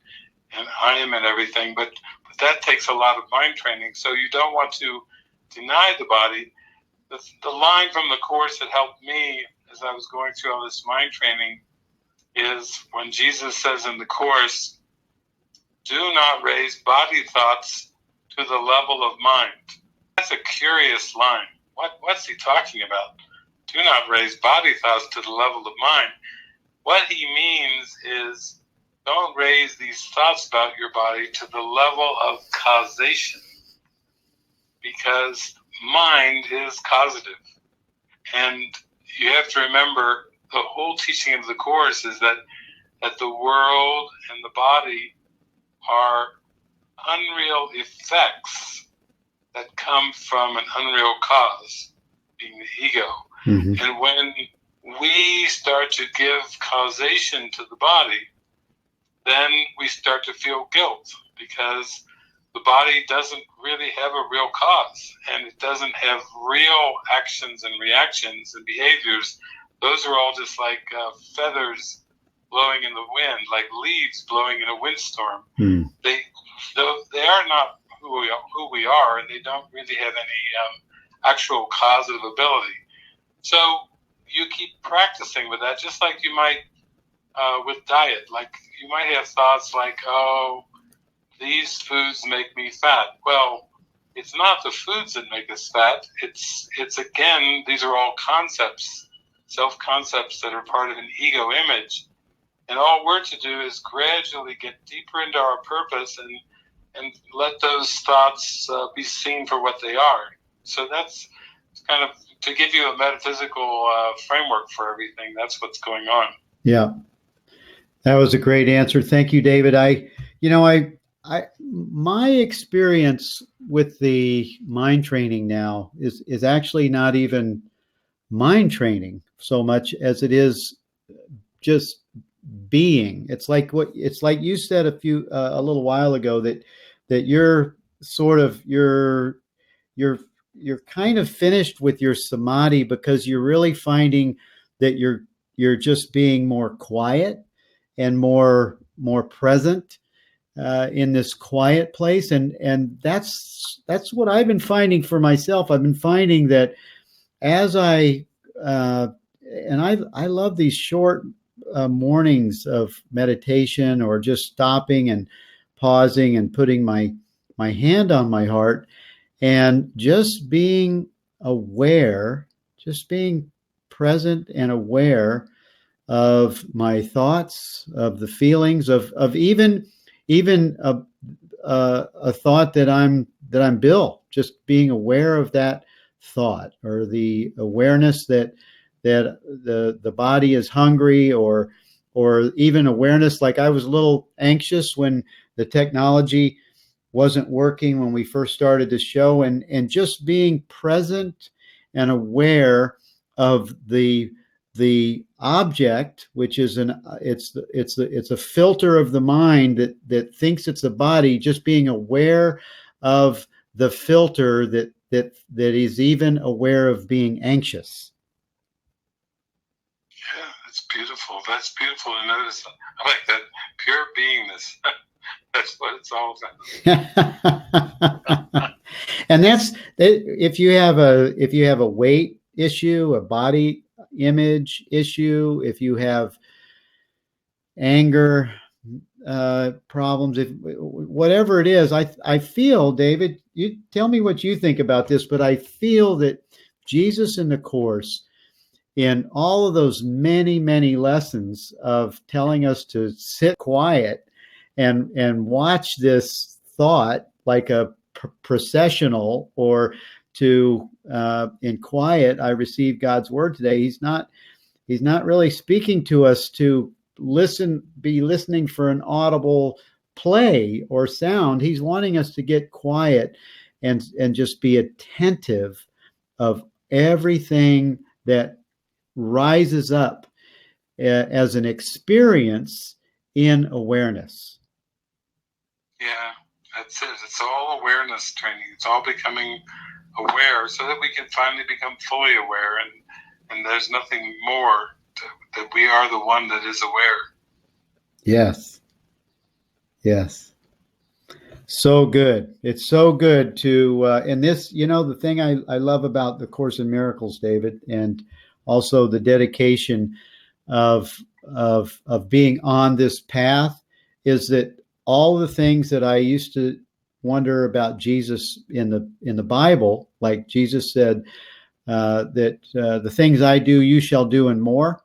and I am in everything, but that takes a lot of mind training. So you don't want to deny the body. The line from the Course that helped me as I was going through all this mind training is when Jesus says in the Course, do not raise body thoughts to the level of mind. That's a curious line. What's he talking about? Do not raise body thoughts to the level of mind. What he means is don't raise these thoughts about your body to the level of causation, because mind is causative. And you have to remember the whole teaching of the Course is that the world and the body are unreal effects that come from an unreal cause, being the ego.
Mm-hmm.
And when we start to give causation to the body, then we start to feel guilt, because the body doesn't really have a real cause, and it doesn't have real actions and reactions and behaviors. Those are all just like feathers blowing in the wind, like leaves blowing in a windstorm.
Mm.
They are not who we are, and they don't really have any actual causative ability. So you keep practicing with that, just like you might with diet. Like you might have thoughts like, oh, these foods make me fat. Well, it's not the foods that make us fat. It's again, these are all concepts, self-concepts that are part of an ego image. And all we're to do is gradually get deeper into our purpose and let those thoughts be seen for what they are. So that's kind of to give you a metaphysical framework for everything. That's what's going on.
Yeah, that was a great answer. Thank you, David. My experience with the mind training now is actually not even mind training so much as it is just being. It's like you said a little while ago that you're sort of you're kind of finished with your samadhi, because you're really finding that you're just being more quiet and more present in this quiet place, and that's what I've been finding for myself. I've been finding that as I love these short mornings of meditation, or just stopping and pausing and putting my hand on my heart and just being aware, just being present and aware of my thoughts, of the feelings, of even a thought that I'm Bill. Just being aware of that thought, or the awareness that the body is hungry, or even awareness, like I was a little anxious when the technology wasn't working when we first started the show, and just being present and aware of the object, which is it's a filter of the mind that thinks it's the body. Just being aware of the filter that is even aware of being anxious.
Yeah, it's beautiful. That's beautiful to notice. I like that pure beingness. That's what it's all
about. And that's if you have a weight issue, a body image issue, if you have anger problems, if whatever it is, I feel, David, you tell me what you think about this, but I feel that Jesus in the Course, in all of those many lessons of telling us to sit quiet and watch this thought like a processional, or to in quiet I receive God's word today. He's not really speaking to us to be listening for an audible play or sound. He's wanting us to get quiet and just be attentive of everything that rises up as an experience in awareness.
Yeah, that's it. It's all awareness training. It's all becoming aware, so that we can finally become fully aware, and there's nothing more that we are the one that is aware.
Yes. So good. It's so good to, and this, the thing I love about the Course in Miracles, David, and also the dedication of of being on this path is that all the things that I used to wonder about Jesus in the Bible, like Jesus said that the things I do, you shall do and more,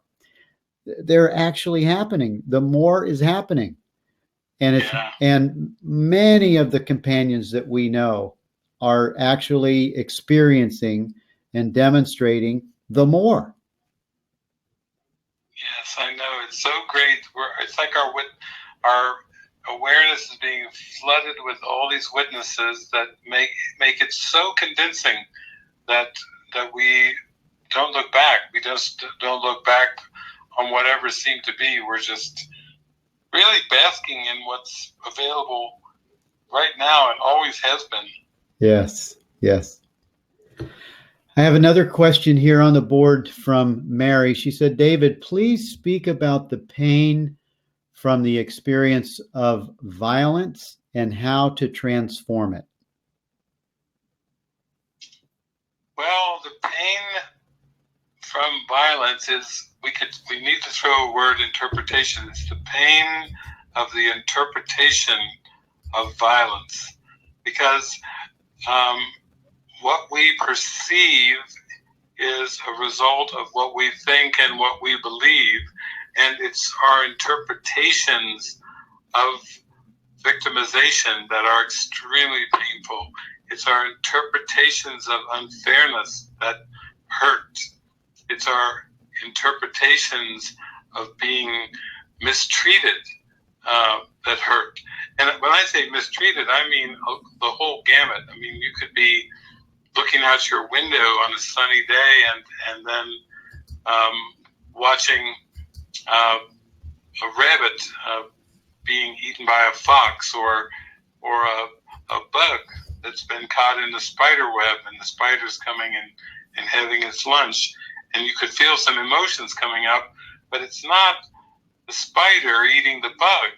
they're actually happening. The more is happening. And many of the companions that we know are actually experiencing and demonstrating the more.
Yes, I know. It's so great. It's like our awareness is being flooded with all these witnesses that make it so convincing that we don't look back. We just don't look back on whatever seemed to be. We're just really basking in what's available right now and always has been.
Yes, yes. I have another question here on the board from Mary. She said, David, please speak about the pain from the experience of violence and how to transform it.
Well, the pain from violence is, we need to throw a word, interpretation. It's the pain of the interpretation of violence, because what we perceive is a result of what we think and what we believe, and it's our interpretations of victimization that are extremely painful. It's our interpretations of unfairness that hurt. It's our interpretations of being mistreated that hurt. And when I say mistreated, I mean the whole gamut. I mean, you could be looking out your window on a sunny day and then watching a rabbit being eaten by a fox, or a bug that's been caught in the spider web and the spider's coming and having its lunch, and you could feel some emotions coming up, but it's not the spider eating the bug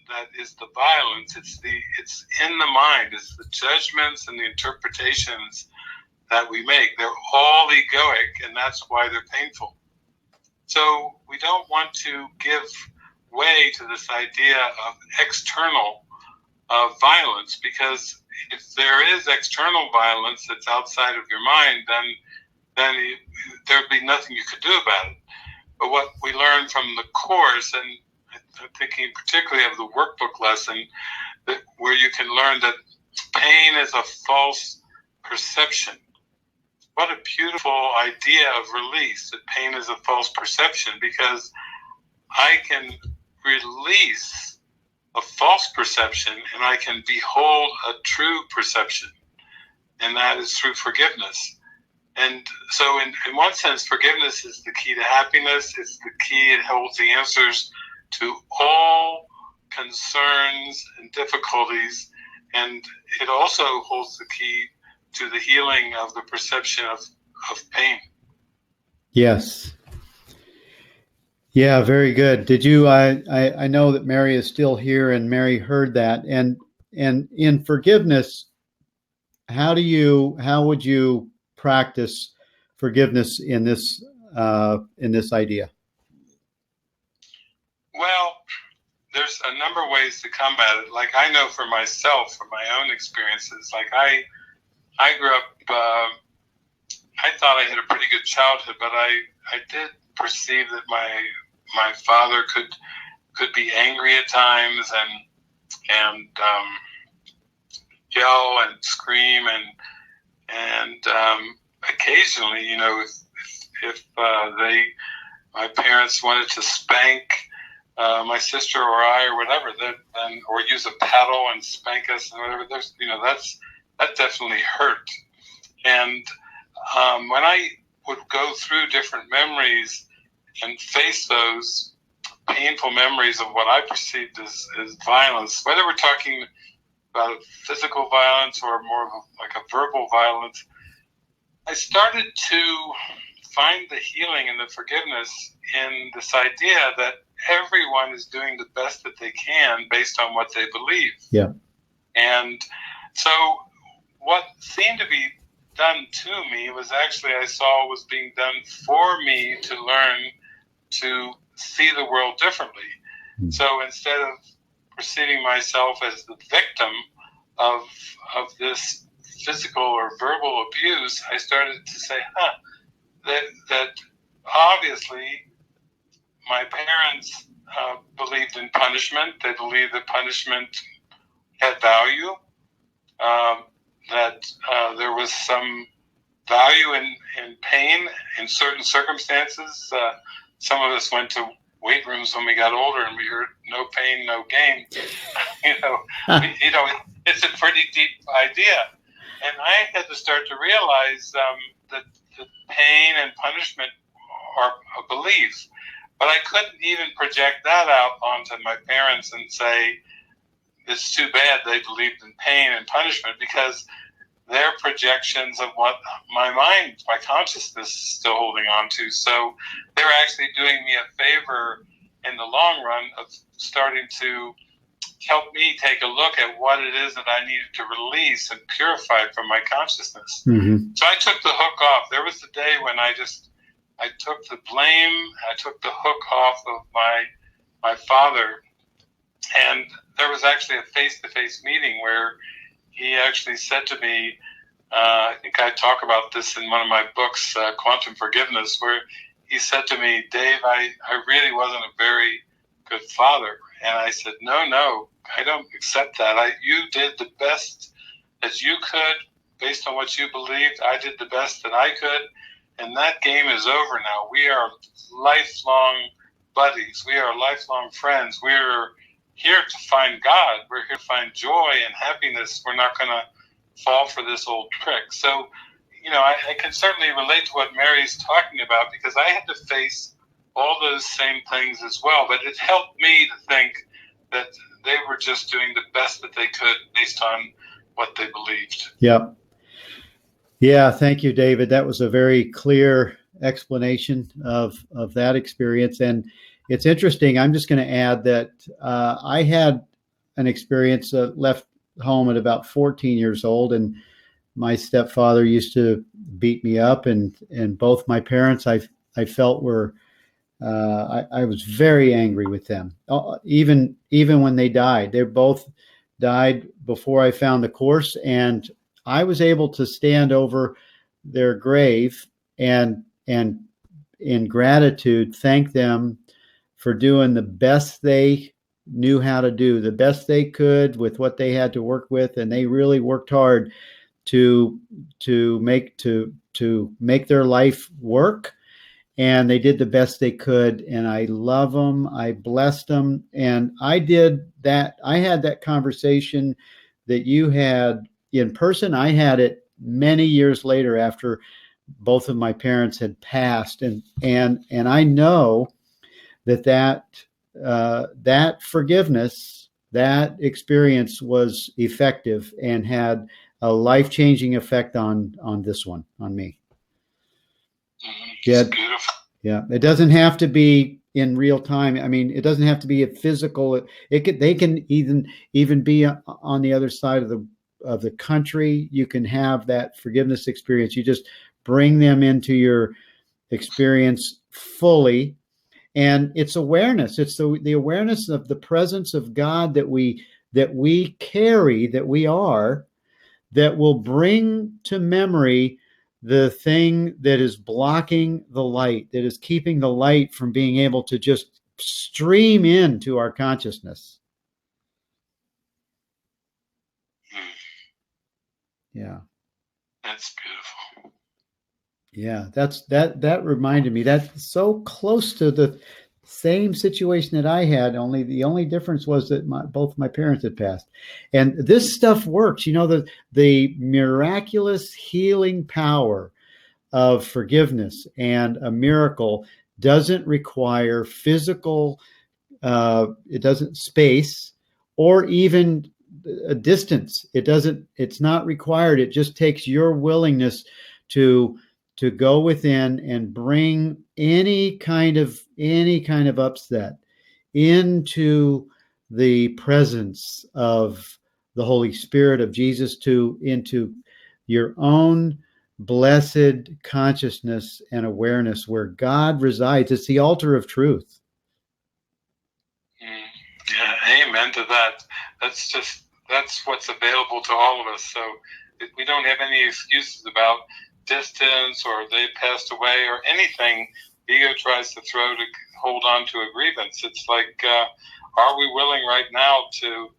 that is the violence. It's in the mind. It's the judgments and the interpretations that we make. They're all egoic, and that's why they're painful. So we don't want to give way to this idea of external violence, because if there is external violence that's outside of your mind, then there'd be nothing you could do about it. But what we learn from the Course, and I'm thinking particularly of the workbook lesson, where you can learn that pain is a false perception. What a beautiful idea of release, that pain is a false perception, because I can release a false perception and I can behold a true perception, and that is through forgiveness. And so in one sense, forgiveness is the key to happiness. It's the key. It holds the answers to all concerns and difficulties. And it also holds the key to the healing of the perception of pain.
Yes. Yeah, very good. Did you, I know that Mary is still here, and Mary heard that. And in forgiveness, how would you practice forgiveness in this idea?
Well, there's a number of ways to combat it. Like, I know for myself, from my own experiences, like I grew up, I thought I had a pretty good childhood, but I did perceive that my father could be angry at times and yell and scream and occasionally, you know, if my parents wanted to spank my sister or I or whatever, then or use a paddle and spank us and whatever, that definitely hurt. And when I would go through different memories and face those painful memories of what I perceived as violence, whether we're talking about physical violence or more of like a verbal violence, I started to find the healing and the forgiveness in this idea that everyone is doing the best that they can based on what they believe.
Yeah.
And so what seemed to be done to me was actually, I saw was being done for me to learn to see the world differently. So instead of perceiving myself as the victim of this physical or verbal abuse, I started to say, that obviously my parents believed in punishment. They believed that punishment had value, that there was some value in pain in certain circumstances. Some of us went to weight rooms when we got older, and we heard "no pain, no gain." It's a pretty deep idea, and I had to start to realize that pain and punishment are a belief. But I couldn't even project that out onto my parents and say it's too bad they believed in pain and punishment, because their projections of what my mind, my consciousness is still holding on to. So they're actually doing me a favor in the long run of starting to help me take a look at what it is that I needed to release and purify from my consciousness. Mm-hmm. So I took the hook off. There was the day when I took the blame, I took the hook off of my father, and there was actually a face-to-face meeting where he actually said to me, I think I talk about this in one of my books, Quantum Forgiveness, where he said to me, Dave, I really wasn't a very good father. And I said, no, I don't accept that. You did the best that you could based on what you believed. I did the best that I could. And that game is over now. We are lifelong buddies. We are lifelong friends. We're here to find God. We're here to find joy and happiness. We're not going to fall for this old trick. So, I can certainly relate to what Mary's talking about, because I had to face all those same things as well. But it helped me to think that they were just doing the best that they could based on what they believed.
Yep. Yeah, thank you, David. That was a very clear explanation of that experience. And it's interesting. I'm just going to add that I had an experience, left home at about 14 years old, and my stepfather used to beat me up, and both my parents I felt were I was very angry with them. Even when they died, they both died before I found the Course, and I was able to stand over their grave and in gratitude thank them for doing the best they knew how to do, the best they could with what they had to work with, and they really worked hard to make their life work, and they did the best they could. And I love them. I blessed them, and I did that. I had that conversation that you had in person. I had it many years later after both of my parents had passed, and I know that forgiveness, that experience was effective and had a life-changing effect on this one, on me.
It's beautiful.
Yeah, it doesn't have to be in real time. I mean, it doesn't have to be a physical. They can even be on the other side of the country. You can have that forgiveness experience. You just bring them into your experience fully, and it's awareness. It's the awareness of the presence of God that we carry, that we are, that will bring to memory the thing that is blocking the light, that is keeping the light from being able to just stream into our consciousness. Yeah.
That's beautiful.
Yeah, that reminded me, that's so close to the same situation that I had, only the only difference was that both my parents had passed. And this stuff works. The miraculous healing power of forgiveness and a miracle doesn't require physical, it doesn't space or even a distance. It's not required. It just takes your willingness to go within and bring any kind of upset into the presence of the Holy Spirit of Jesus, into your own blessed consciousness and awareness where God resides. It's the altar of truth.
amen to that. That's what's available to all of us. So we don't have any excuses about distance or they passed away or anything the ego tries to throw to hold on to a grievance. It's like, are we willing right now to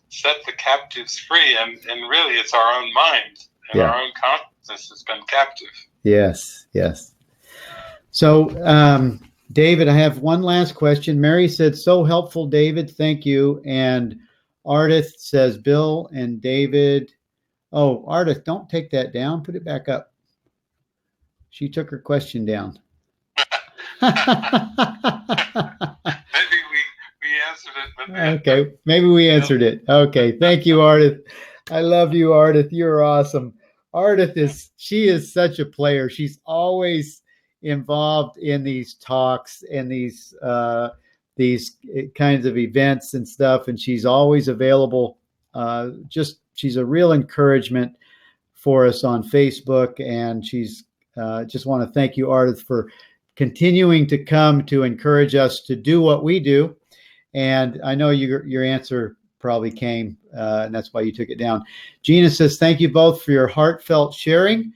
set the captives free? And really, it's our own mind and our own consciousness has been captive.
Yes, yes. So, David, I have one last question. Mary said, so helpful, David. Thank you. And Ardith says, Bill and David. Oh, Ardith, don't take that down. Put it back up. She took her question down.
Maybe we answered it. But
okay, maybe we answered it. Okay, thank you, Ardith. I love you, Ardith. You're awesome. Ardith she is such a player. She's always involved in these talks and these kinds of events and stuff, and she's always available. She's a real encouragement for us on Facebook, and she's just want to thank you, Ardith, for continuing to come to encourage us to do what we do. And I know your answer probably came, and that's why you took it down. Gina says, thank you both for your heartfelt sharing.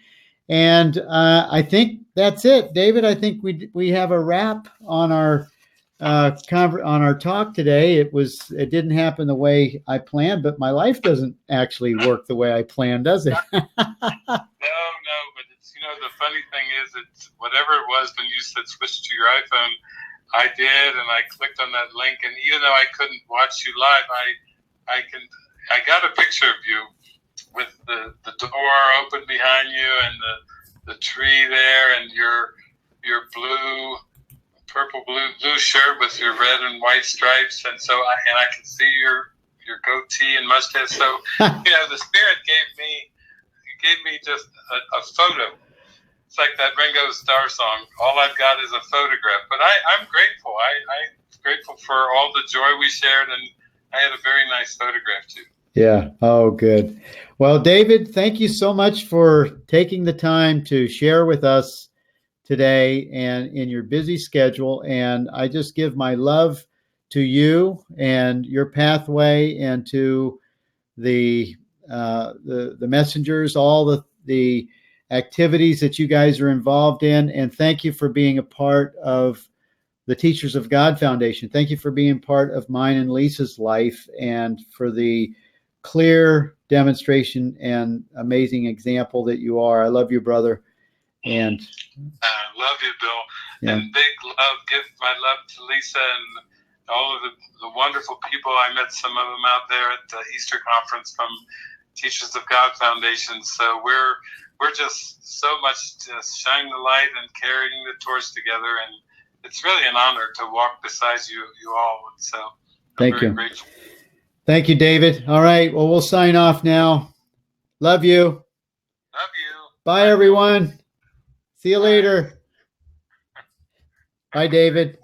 And I think that's it. David, I think we have a wrap on our talk today. It didn't happen the way I planned, but my life doesn't actually work the way I planned, does it?
No, but it's, the funny thing is, it's whatever it was when you said switch to your iPhone, I did, and I clicked on that link, and even though I couldn't watch you live, I got a picture of you with the door open behind you and the tree there, and your purple blue shirt with your red and white stripes, and I can see your goatee and mustache. So the Spirit gave me just a photo. It's like that Ringo Starr song. All I've got is a photograph. But I'm grateful. I'm grateful for all the joy we shared, and I had a very nice photograph too.
Yeah. Oh, good. Well, David, thank you so much for taking the time to share with us today and in your busy schedule. And I just give my love to you and your pathway, and to the messengers, all the activities that you guys are involved in. And thank you for being a part of the Teachers of God Foundation. Thank you for being part of mine and Lisa's life, and for the clear demonstration and amazing example that you are. I love you, brother. And
I love you, Bill. And big love, give my love to Lisa and all of the wonderful people. I met some of them out there at the Easter conference from Teachers of God Foundation. So we're just so much just shining the light and carrying the torch together, and it's really an honor to walk beside you all. So
thank you. Grateful. Thank you, David. All right. Well, we'll sign off now. Love you.
Love you.
Bye, everyone. See you later. Bye, David.